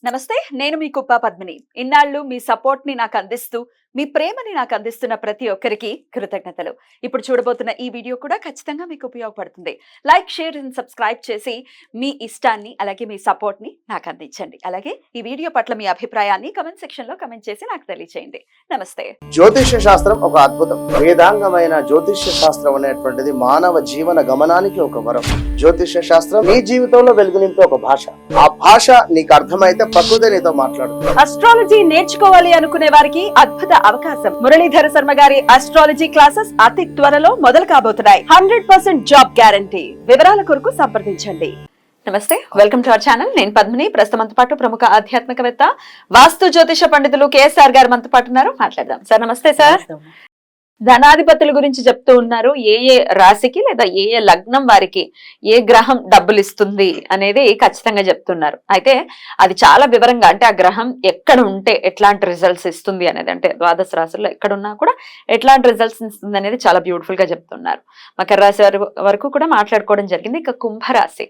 నమస్తే, నేను మీ కుప్ప పద్మిని. ఇన్నాళ్ళు మీ సపోర్ట్ ని నాకు అందిస్తూ, మీ ప్రేమని నాకు అందిస్తున్న ప్రతి ఒక్కరికి కృతజ్ఞతలు. ఇప్పుడు చూడబోతున్న ఈ వీడియో కూడా ఖచ్చితంగా మీకు ఉపయోగపడుతుంది. లైక్, షేర్ అండ్ సబ్స్క్రైబ్ చేసి మీ ఇష్టాన్ని అలాగే మీ సపోర్ట్ ని నాకు అందించండి. అలాగే ఈ వీడియో పట్ల మీ అభిప్రాయాన్ని కమెంట్ సెక్షన్ లో కమెంట్ చేసి నాకు తెలియజేయండి. నమస్తే. జ్యోతిష్య శాస్త్రం ఒక అద్భుతం. వేదాంగమైన జ్యోతిష్య శాస్త్రం అనేటువంటిది మానవ జీవన గమనానికి ఒక వరం. జ్యోతిష్య శాస్త్రం నీ జీవితంలో వెలుగునింపే ఒక భాష. ఆ భాష నీకు అర్థమైతే ప్రకృతి నీతో మాట్లాడుతుంది. అస్ట్రాలజీ నేర్చుకోవాలి అనుకునే వారికి అద్భుత అవకాశం. మురళీధర శర్మ గారి అస్ట్రాలజీ క్లాసెస్ అతి త్వరలో మొదలు కాబోతున్నాయి. 100% జాబ్ గ్యారంటీ. వివరాల కొరకు సంప్రదించండి. నమస్తే, వెల్కమ్ టు అవర్ ఛానల్. నేను పద్మిని. ప్రస్తుతం మనతో పాటు ప్రముఖ ఆధ్యాత్మికవేత్త, వాస్తు జ్యోతిష పండితులు కేఎస్ఆర్ గారు మనతో పాటు ఉన్నారు. మాట్లాడదాం. సార్ నమస్తే. సార్, ధనాధిపతుల గురించి చెప్తూ ఉన్నారు. ఏ రాశికి లేదా ఏ లగ్నం వారికి ఏ గ్రహం డబ్బులు ఇస్తుంది అనేది ఖచ్చితంగా చెప్తున్నారు. అయితే అది చాలా వివరంగా, అంటే ఆ గ్రహం ఎక్కడ ఉంటే ఎట్లాంటి రిజల్ట్స్ ఇస్తుంది అనేది, అంటే ద్వాదశ రాశుల్లో ఎక్కడున్నా కూడా ఎట్లాంటి రిజల్ట్స్ ఇస్తుంది అనేది చాలా బ్యూటిఫుల్ గా చెప్తున్నారు. మకర రాశి వరకు కూడా మాట్లాడుకోవడం జరిగింది. ఇక కుంభరాశి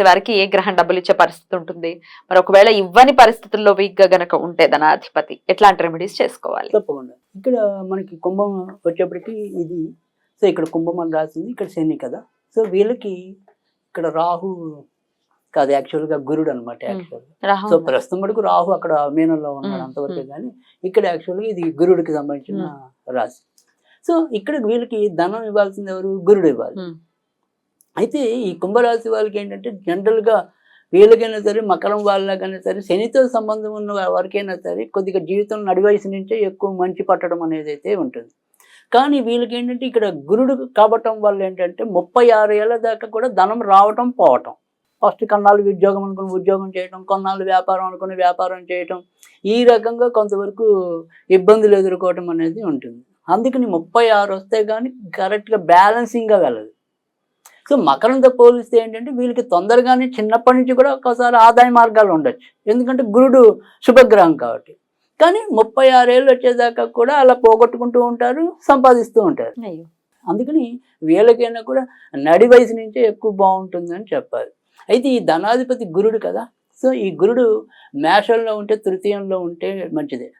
వారికి ఏ గ్రహం డబ్బులు ఇచ్చే పరిస్థితి ఉంటుంది, మరి ఒకవేళ ఇవ్వని పరిస్థితుల్లో వీక్ గా గనక ఉంటే ధనాధిపతి ఎట్లాంటి రెమెడీస్ చేసుకోవాలి? తప్పకుండా. ఇక్కడ మనకి కుంభం వచ్చేప్పటికి ఇది, సో ఇక్కడ కుంభం అని రాసింది, ఇక్కడ శని కదా. సో వీళ్ళకి ఇక్కడ రాహు కాదు, యాక్చువల్గా గురుడు అనమాట. యాక్చువల్గా సో ప్రస్తుతం వరకు రాహు అక్కడ మీనంలో ఉన్నాడు అంతవరకే, కానీ ఇక్కడ యాక్చువల్గా ఇది గురుడికి సంబంధించిన రాశి. సో ఇక్కడ వీళ్ళకి ధనం ఇవ్వాల్సింది ఎవరు? గురుడు ఇవ్వాలి. అయితే ఈ కుంభరాశి వాళ్ళకి ఏంటంటే జనరల్గా వీళ్ళకైనా సరే, మకరం వాళ్ళకైనా సరే, శనితో సంబంధం ఉన్న వారికైనా సరే కొద్దిగా జీవితం నడివయసు నుంచే ఎక్కువ మంచి పట్టడం అనేది అయితే ఉంటుంది. కానీ వీళ్ళకి ఏంటంటే ఇక్కడ గురుడు కాబట్టం వల్ల ఏంటంటే 36 ఏళ్ళ దాకా కూడా ధనం రావటం పోవటం. ఫస్ట్ కొన్నాళ్ళు ఉద్యోగం అనుకుని ఉద్యోగం చేయటం, కొన్నాళ్ళు వ్యాపారం అనుకుని వ్యాపారం చేయటం, ఈ రకంగా కొంతవరకు ఇబ్బందులు ఎదుర్కోవటం అనేది ఉంటుంది. అందుకని 36 వస్తే కానీ కరెక్ట్గా బ్యాలెన్సింగ్గా వెళ్ళదు. సో మకరంతో పోలిస్తే ఏంటంటే వీళ్ళకి తొందరగానే చిన్నప్పటి నుంచి కూడా ఒకసారి ఆదాయ మార్గాలు ఉండొచ్చు, ఎందుకంటే గురుడు శుభగ్రహం కాబట్టి. కానీ 36 ఏళ్ళు వచ్చేదాకా కూడా అలా పోగొట్టుకుంటూ ఉంటారు, సంపాదిస్తూ ఉంటారు. అందుకని వీళ్ళకైనా కూడా నడి వయసు నుంచే ఎక్కువ బాగుంటుందని చెప్పాలి. అయితే ఈ ధనాధిపతి గురుడు కదా. సో ఈ గురుడు మేషంలో ఉంటే, తృతీయంలో ఉంటే మంచిదే,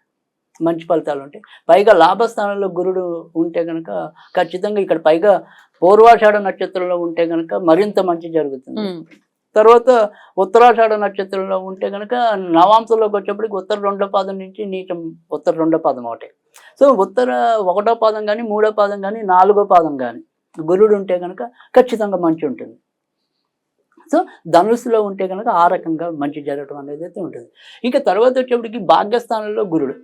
మంచి ఫలితాలు ఉంటాయి. పైగా లాభస్థానంలో గురుడు ఉంటే కనుక ఖచ్చితంగా, ఇక్కడ పైగా పూర్వాషాఢ నక్షత్రంలో ఉంటే కనుక మరింత మంచి జరుగుతుంది. తర్వాత ఉత్తరాషాఢ నక్షత్రంలో ఉంటే కనుక నవాంశంలోకి వచ్చేప్పటికి ఉత్తర 2వ పాదం నుంచి నీచం ఉత్తర 2వ పాదం ఒకటే. సో ఉత్తర 1వ పాదం కానీ, 3వ పాదం కానీ, 4వ పాదం కానీ గురుడు ఉంటే కనుక ఖచ్చితంగా మంచి ఉంటుంది. సో ధనుస్సులో ఉంటే కనుక ఆ రకంగా మంచి జరగడం అనేది అయితే ఉంటుంది. ఇక తర్వాత వచ్చేప్పటికి భాగ్యస్థానంలో గురుడు,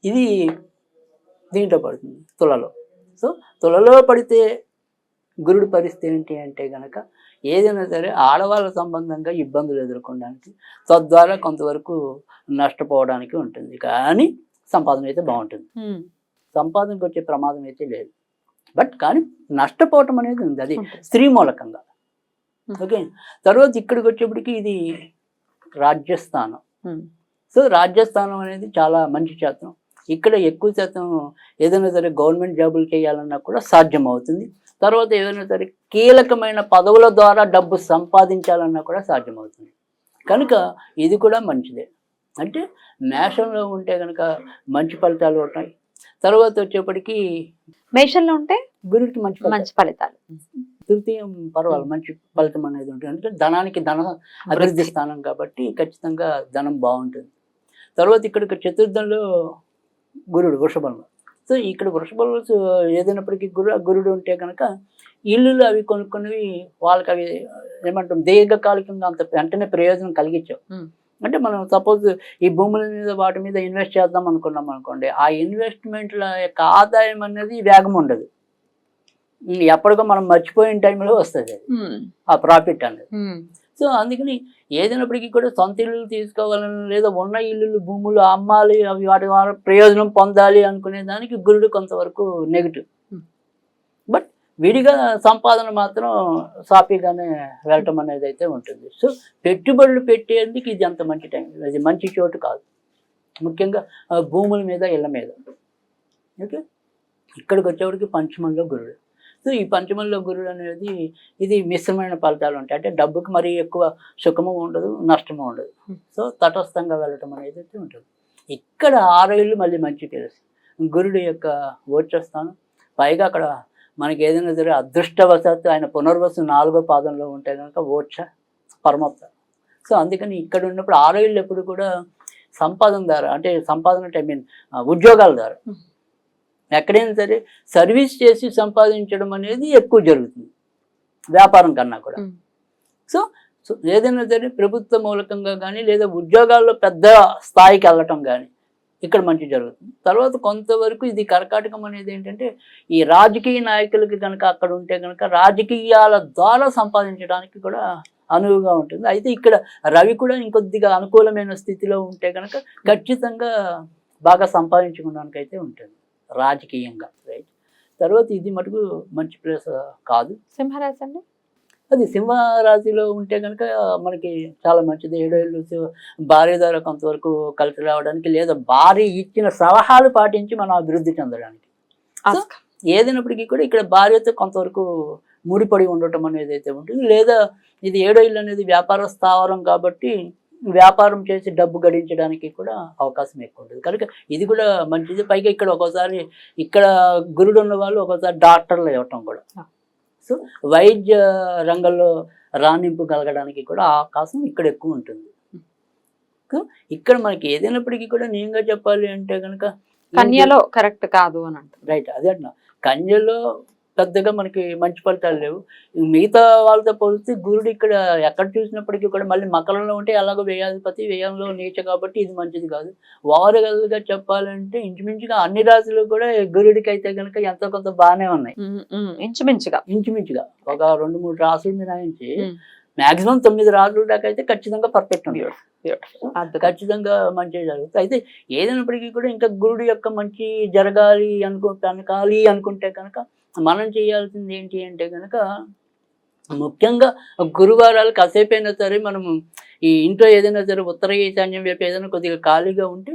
ఇది దీంట్లో పడుతుంది తులలో. సో తులలో పడితే గురుడు పరిస్థితి ఏంటి అంటే కనుక ఏదైనా సరే ఆడవాళ్ళ సంబంధంగా ఇబ్బందులు ఎదుర్కోవడానికి, తద్వారా కొంతవరకు నష్టపోవడానికి ఉంటుంది. కానీ సంపాదన అయితే బాగుంటుంది, సంపాదనకు వచ్చే ప్రమాదం అయితే లేదు. బట్ కానీ నష్టపోవటం అనేది ఉంది, అది స్త్రీ మూలకంగా. ఓకే. తర్వాత ఇక్కడికి వచ్చేప్పటికి ఇది రాజ్యస్థానం. సో రాజ్యస్థానం అనేది చాలా మంచి శాతం. ఇక్కడ ఎక్కువ శాతం ఏదైనా సరే గవర్నమెంట్ జాబులు చేయాలన్నా కూడా సాధ్యం అవుతుంది. తర్వాత ఏదైనా సరే కీలకమైన పదవుల ద్వారా డబ్బు సంపాదించాలన్నా కూడా సాధ్యమవుతుంది. కనుక ఇది కూడా మంచిదే. అంటే మేషంలో ఉంటే కనుక మంచి ఫలితాలు ఉంటాయి. తర్వాత వచ్చేప్పటికి మేషంలో ఉంటే గురుడికి మంచి ఫలితాలు, తృతీయం పర్వాలేదు, మంచి ఫలితం అనేది ఉంటుంది. అంటే ధనానికి ధన అభివృద్ధి స్థానం కాబట్టి ఖచ్చితంగా ధనం బాగుంటుంది. తర్వాత ఇక్కడ చతుర్థంలో గురుడు వృషభంలో. సో ఇక్కడ వృషభంలో ఏదైనప్పటికీ గురుడు ఉంటే కనుక ఇల్లులు అవి కొనుక్కుని వాళ్ళకి అవి ఏమంటాం దీర్ఘకాలికంగా అంత వెంటనే ప్రయోజనం కలిగించావు. అంటే మనం సపోజ్ ఈ భూముల మీద వాటి మీద ఇన్వెస్ట్ చేద్దాం అనుకున్నాం అనుకోండి, ఆ ఇన్వెస్ట్మెంట్ల యొక్క ఆదాయం అనేది వేగం ఉండదు, ఎప్పటికో మనం మర్చిపోయిన టైంలో వస్తుంది ఆ ప్రాఫిట్ అనేది. సో అందుకని ఏదైనప్పటికీ కూడా సొంత ఇల్లులు తీసుకోవాలని, లేదా ఉన్న ఇల్లులు భూములు అమ్మాలి, అవి వాటి ద్వారా ప్రయోజనం పొందాలి అనుకునే దానికి గురుడు కొంతవరకు నెగిటివ్. బట్ విడిగా సంపాదన మాత్రం సాఫీగానే వెళ్ళటం అనేది అయితే ఉంటుంది. సో పెట్టుబడులు పెట్టేందుకు ఇది అంత మంచి టైం, అది మంచి చోటు కాదు, ముఖ్యంగా భూముల మీద, ఇళ్ళ మీద. ఓకే. ఇక్కడికి వచ్చేవాడికి పంచమంలో గురుడు. సో ఈ పంచమంలో గురుడు అనేది ఇది మిశ్రమైన ఫలితాలు ఉంటాయి. అంటే డబ్బుకి మరీ ఎక్కువ సుఖము ఉండదు, నష్టము ఉండదు. సో తటస్థంగా వెళ్ళటం అనేది అయితే ఉంటుంది. ఇక్కడ 6 ఇళ్ళు మళ్ళీ మంచి తెలుసు గురుడు యొక్క గోచరస్థానం. పైగా అక్కడ మనకి ఏదైనా సరే అదృష్టవశాత్తు ఆయన పునర్వసు 4వ పాదంలో ఉంటే కనుక ఓక్ష పరమత్త. సో అందుకని ఇక్కడ ఉన్నప్పుడు 6 ఇళ్ళు ఎప్పుడు కూడా సంపాదన ద్వారా, అంటే సంపాదన అంటే ఐ మీన్ ఉద్యోగాల ద్వారా, ఎక్కడైనా సరే సర్వీస్ చేసి సంపాదించడం అనేది ఎక్కువ జరుగుతుంది వ్యాపారం కన్నా కూడా. సో ఏదైనా సరే ప్రభుత్వ మూలకంగా కానీ లేదా ఉద్యోగాల్లో పెద్ద స్థాయికి వెళ్ళటం కానీ ఇక్కడ మంచి జరుగుతుంది. తర్వాత కొంతవరకు ఇది కర్కాటకం అనేది ఏంటంటే ఈ రాజకీయ నాయకులకి కనుక అక్కడ ఉంటే కనుక రాజకీయాల ద్వారా సంపాదించడానికి కూడా అనువుగా ఉంటుంది. అయితే ఇక్కడ రవి కూడా ఇంకొద్దిగా అనుకూలమైన స్థితిలో ఉంటే కనుక ఖచ్చితంగా బాగా సంపాదించుకోవడానికి అయితే ఉంటుంది రాజకీయంగా. రైట్. తర్వాత ఇది మటుకు మంచి ప్లేస్ కాదు. సింహరాశి అండి, అది సింహరాశిలో ఉంటే కనుక మనకి చాలా మంచిది. 7 ఏళ్ళు భార్య ద్వారా కొంతవరకు కలిసి రావడానికి లేదా భార్య ఇచ్చిన సలహాలు పాటించి మనం అభివృద్ధి చెందడానికి. ఏదైనప్పటికీ కూడా ఇక్కడ భార్యతో కొంతవరకు ముడిపడి ఉండటం అనేది అయితే ఉంటుంది. లేదా ఇది 7వ ఇల్లు అనేది వ్యాపార స్థావరం కాబట్టి వ్యాపారం చేసి డబ్బు గడించడానికి కూడా అవకాశం ఎక్కువ ఉంటుంది కనుక ఇది కూడా మంచిది. పైగా ఇక్కడ ఒక్కోసారి ఇక్కడ గురుడు ఉన్న వాళ్ళు ఒక్కోసారి డాక్టర్లు ఇవ్వటం కూడా. సో వైద్య రంగంలో రాణింపు కలగడానికి కూడా అవకాశం ఇక్కడ ఎక్కువ ఉంటుంది. ఇక్కడ మనకి ఏదైనప్పటికీ కూడా నేనుగా చెప్పాలి అంటే కనుక కన్యలో కరెక్ట్ కాదు అని అంటారు. రైట్, అదే అంటున్నా. కన్యలో పెద్దగా మనకి మంచి ఫలితాలు లేవు. మిగతా వాళ్ళతో పోలిస్తే గురుడు ఇక్కడ ఎక్కడ చూసినప్పటికీ కూడా మళ్ళీ మకరంలో ఉంటే ఎలాగో వ్యయాధిపతి, వ్యయంలో నీచ కాబట్టి ఇది మంచిది కాదు. ఓవరాల్గా చెప్పాలంటే ఇంచుమించుగా అన్ని రాశులు కూడా గురుడికి అయితే కనుక ఎంతో కొంత బాగానే ఉన్నాయి. ఇంచుమించుగా ఒక 2-3 రాశులు మినహాయించి మాక్సిమం 9 రాశుల దాకా అయితే ఖచ్చితంగా పర్ఫెక్ట్ ఉంది. ఖచ్చితంగా మంచిగా జరుగుతుంది. అయితే ఏదైనప్పటికీ కూడా ఇంకా గురుడు యొక్క మంచి జరగాలి అనుకుంటే కనుక మనం చేయాల్సింది ఏంటి అంటే కనుక ముఖ్యంగా గురువారాలు కాసేపైనా సరే మనము ఈ ఇంట్లో ఏదైనా సరే ఉత్తర ఈశాన్యం వైపు ఏదైనా కొద్దిగా ఖాళీగా ఉంటే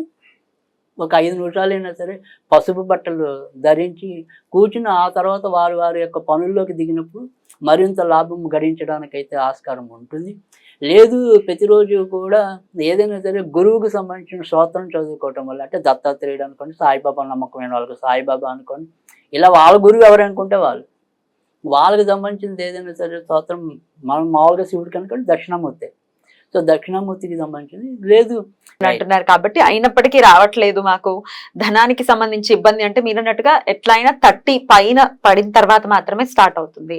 ఒక 5 నిమిషాలైనా సరే పసుపు బట్టలు ధరించి కూర్చుని ఆ తర్వాత వారి యొక్క పనుల్లోకి దిగినప్పుడు మరింత లాభం గడించడానికైతే ఆస్కారం ఉంటుంది. లేదు ప్రతిరోజు కూడా ఏదైనా సరే గురువుకు సంబంధించిన స్తోత్రం చదువుకోవటం వల్ల, అంటే దత్తాత్రేయుడు అనుకోండి, సాయిబాబా నమ్మకమైన వాళ్ళకి సాయిబాబా అనుకోండి, ఇలా వాళ్ళ గురువు ఎవరనుకుంటే వాళ్ళకి సంబంధించింది ఏదైనా సరే స్తోత్రం. మనం మామూలుగా శివుడికి అనుకోండి దక్షిణామూర్తి, సో దక్షిణామూర్తికి సంబంధించింది లేదు అంటున్నారు. కాబట్టి అయినప్పటికీ రావట్లేదు మాకు ధనానికి సంబంధించి ఇబ్బంది అంటే మీరు అన్నట్టుగా ఎట్లయినా 30 పైన పడిన తర్వాత మాత్రమే స్టార్ట్ అవుతుంది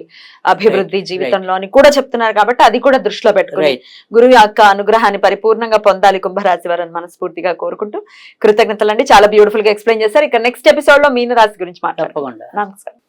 అభివృద్ధి జీవితంలో అని కూడా చెప్తున్నారు. కాబట్టి అది కూడా దృష్టిలో పెట్టుకుని గురువు యొక్క అనుగ్రహాన్ని పరిపూర్ణంగా పొందాలి కుంభరాశి వారిని మనస్ఫూర్తిగా కోరుకుంటూ కృతజ్ఞతలు అండి. చాలా బ్యూటిఫుల్ గా ఎక్స్ప్లెయిన్ చేశారు. ఇక నెక్స్ట్ ఎపిసోడ్ లో మీన రాశి గురించి మాట్లాడుకోండి. నమస్కారం.